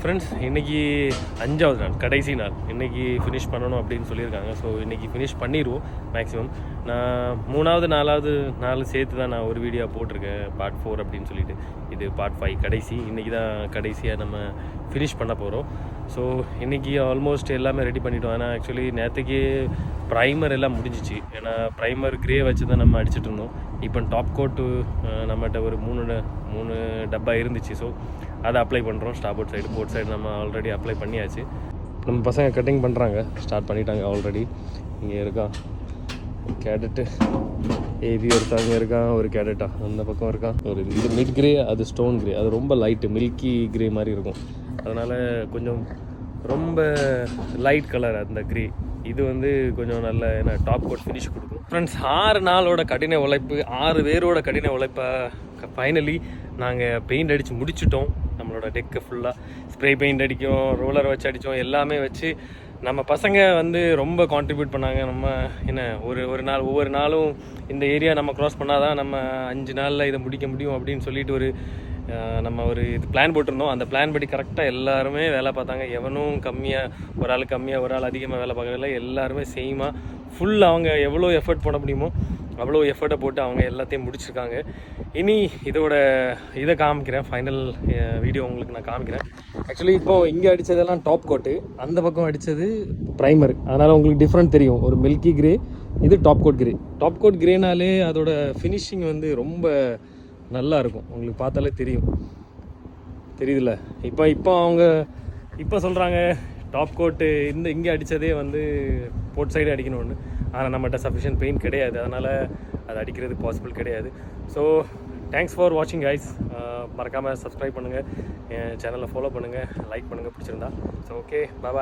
Friends, இன்றைக்கி 5வது நாள், கடைசி நாள். இன்றைக்கி ஃபினிஷ் பண்ணணும் அப்படின்னு சொல்லியிருக்காங்க. ஸோ இன்றைக்கி ஃபினிஷ் பண்ணிடுவோம் மேக்ஸிமம். நான் 3வது 4வது நாள் சேர்த்து தான் நான் ஒரு வீடியோ போட்டிருக்கேன், பார்ட் 4 அப்படின்னு சொல்லிட்டு. இது பார்ட் 5 கடைசி. இன்றைக்கி தான் கடைசியாக நம்ம ஃபினிஷ் பண்ண போகிறோம். ஸோ இன்றைக்கி ஆல்மோஸ்ட் எல்லாமே ரெடி பண்ணிட்டோம். ஆனால் ஆக்சுவலி நேற்றுக்கு ப்ரைமர் எல்லாம் முடிஞ்சிச்சு. ஏன்னா ப்ரைமர் கிரே வச்சு தான் நம்ம அடிச்சுட்டு இருந்தோம். இப்போ டாப் கோட்டு நம்மகிட்ட ஒரு 3 டப்பா இருந்துச்சு. ஸோ அதை அப்ளை பண்ணுறோம். ஸ்டார்போர்ட் சைடு, போர்ட் சைடு நம்ம ஆல்ரெடி அப்ளை பண்ணியாச்சு. நம்ம பசங்க கட்டிங் பண்ணுறாங்க, ஸ்டார்ட் பண்ணிட்டாங்க ஆல்ரெடி. இங்கே இருக்கான் கேடட்டு, ஏபி ஒருத்தவங்க இருக்கான், ஒரு கேடட்டா அந்த பக்கம் இருக்கான். ஒரு இது மிட் கிரே, அது ஸ்டோன் கிரே. அது ரொம்ப லைட்டு மில்கி கிரே மாதிரி இருக்கும். அதனால் கொஞ்சம் ரொம்ப லைட் கலர் அந்த கிரே. இது வந்து கொஞ்சம் நல்ல ஏன்னா டாப் கோட் ஃபினிஷ் கொடுக்கும். ஃப்ரெண்ட்ஸ், 6 நாளோட கடின உழைப்பு, 6 பேரோட கடின உழைப்பை ஃபைனலி நாங்கள் பெயிண்ட் அடித்து முடிச்சிட்டோம். நம்மளோட டெக்கு ஃபுல்லாக ஸ்ப்ரே பெயிண்ட் அடிக்கும், ரோலர் வச்சு அடித்தோம், எல்லாமே வச்சு நம்ம பசங்க வந்து ரொம்ப கான்ட்ரிபியூட் பண்ணாங்க. நம்ம என்ன ஒரு நாள் ஒவ்வொரு நாளும் இந்த ஏரியா நம்ம க்ராஸ் பண்ணால் தான் நம்ம 5 நாளில் இதை முடிக்க முடியும் அப்படின்னு சொல்லிட்டு நம்ம ஒரு இது பிளான் போட்டிருந்தோம். அந்த பிளான் படி கரெக்டாக எல்லாருமே வேலை பார்த்தாங்க. எவனும் கம்மியாக, ஒரு ஆள் கம்மியாக ஒரு ஆள் அதிகமாக வேலை பார்க்கறதில்ல. எல்லாருமே சேமாக ஃபுல் அவங்க எவ்வளோ எஃபர்ட் போட முடியுமோ அவ்வளோ எஃபர்ட்டை போட்டு அவங்க எல்லாத்தையும் முடிச்சிருக்காங்க. இனி இதை காமிக்கிறேன், ஃபைனல் வீடியோ உங்களுக்கு நான் காமிக்கிறேன். ஆக்சுவலி இப்போது இங்கே அடித்ததெல்லாம் டாப் கோட்டு, அந்த பக்கம் அடித்தது ப்ரைமர். அதனால் உங்களுக்கு டிஃப்ரெண்ட் தெரியும். ஒரு மில்கி கிரே, இது top coat grey. Top coat கிரேனாலே அதோட ஃபினிஷிங் வந்து ரொம்ப நல்லா இருக்கும். உங்களுக்கு பார்த்தாலே தெரியும், தெரியுதுல்ல? இப்போ அவங்க சொல்கிறாங்க டாப் கோட்டு இங்கே அடித்ததே வந்து போர்ட் சைடு அடிக்கணும்னு. ஆனால் நம்மகிட்ட சஃபிஷியன்ட் பெயிண்ட் கிடையாது, அதனால் அது அடிக்கிறது பாசிபிள் கிடையாது. ஸோ தேங்க்ஸ் ஃபார் வாட்சிங் கைஸ். மறக்காமல் சப்ஸ்கிரைப் பண்ணுங்கள், என் சேனலை ஃபாலோ பண்ணுங்கள், லைக் பண்ணுங்கள் பிடிச்சிருந்தா. ஸோ ஓகே, பாய்.